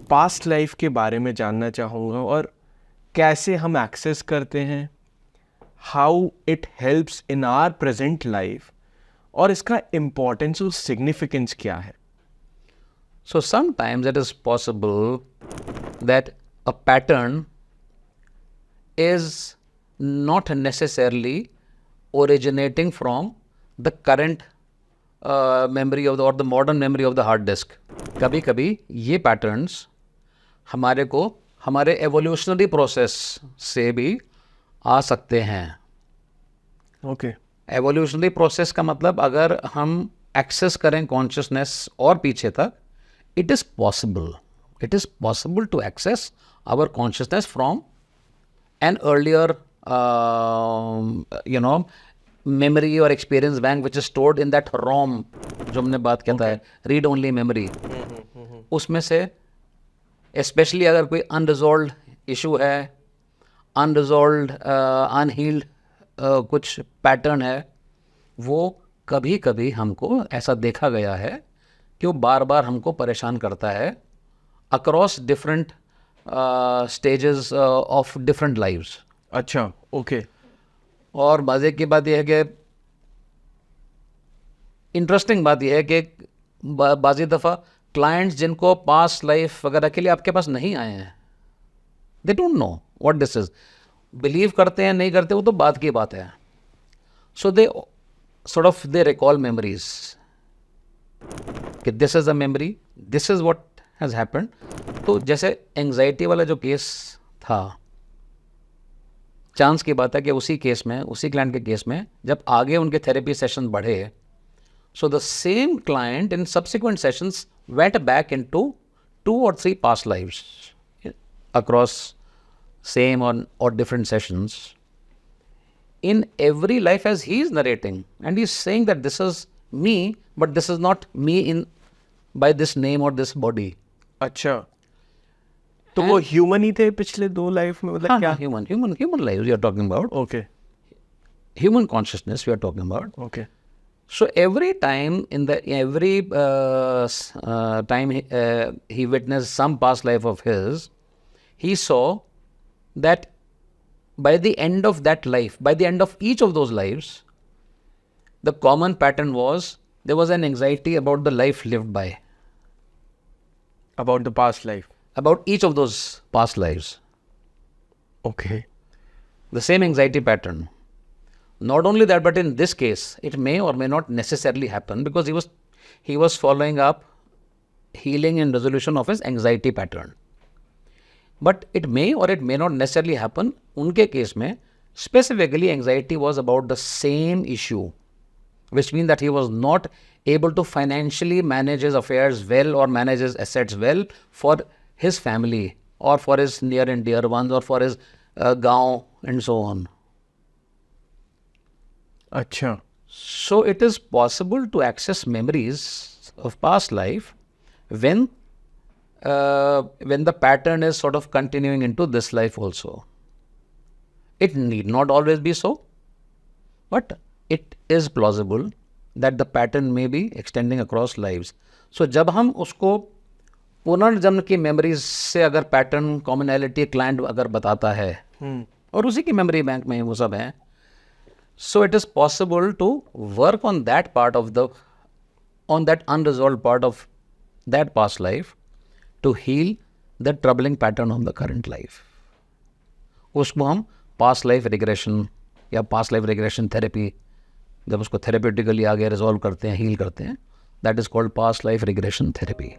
Past life के बारे में जानना चाहूँगा और कैसे हम एक्सेस करते हैं, how it helps in our present life और इसका इम्पोर्टेंस और सिग्निफिकेंस क्या है. So sometimes it is possible that a pattern is not necessarily originating from the current memory of the or the modern memory of the hard disk. कभी कभी ये patterns हमारे को हमारे evolutionary process से भी आ सकते हैं. ओके. एवोल्यूशनरी प्रोसेस का मतलब अगर हम एक्सेस करें कॉन्शियसनेस और पीछे तक, it is possible to access our consciousness from an earlier memory और experience bank which is stored in that room, जो हमने बात किया था रीड ओनली मेमोरी. उसमें से स्पेशली अगर कोई अनरिजॉल्व इशू है, अनरिजॉल्व अनहील्ड कुछ पैटर्न है, वो कभी कभी हमको ऐसा देखा गया है कि वो बार बार हमको परेशान करता है across different stages of different lives. अच्छा. ओके. और मज़े की बात यह है कि इंटरेस्टिंग बात यह है कि बाज़ी दफ़ा क्लाइंट्स जिनको पास्ट लाइफ वगैरह के लिए आपके पास नहीं आए हैं, they don't know what this is. Believe करते हैं नहीं करते वो तो बात की बात है. सो दे रिकॉल मेमोरीज कि this is a memory, this is what has happened. तो जैसे एंग्जाइटी वाला जो केस था, चांस की बात है कि उसी केस में, उसी क्लाइंट के केस में जब आगे उनके थेरेपी सेशन बढ़े, so the same client in subsequent sessions went back into 2 or 3 past lives across same or different sessions. In every life as he is narrating and he's saying that this is me, but this is not me in by this name or this body. अच्छा. तो वो human ही थे पिछले 2 life में, मतलब क्या? Human lives we are talking about. Okay. Human consciousness we are talking about. Okay. So every time time he witnessed some past life of his, he saw that by the end of that life, by the end of each of those lives, the common pattern was there was an anxiety about the life lived by. About the past life. About each of those past lives. Okay. The same anxiety pattern. Not only that, but in this case, it may or may not necessarily happen because he was following up healing and resolution of his anxiety pattern. But it may or it may not necessarily happen. उनके case में specifically anxiety was about the same issue, which means that he was not able to financially manage his affairs well or manage his assets well for his family or for his near and dear ones or for his gaon and so on. अच्छा. So it is possible to access memories of past life when the pattern is sort of continuing into this life also. It need not always be so, but it is plausible that the pattern may be extending across lives. So जब हम उसको पुनर्जन्म की memories से अगर pattern commonality client अगर बताता है और उसी की मेमोरी बैंक में वो सब है, so it is possible to work on that part of on that unresolved part of that past life to heal the troubling pattern of the current life. उसको हम पास्ट लाइफ रिग्रेशन या past life regression therapy, जब उसको therapeutically आगे resolve करते हैं, heal करते हैं, that is called past life regression therapy.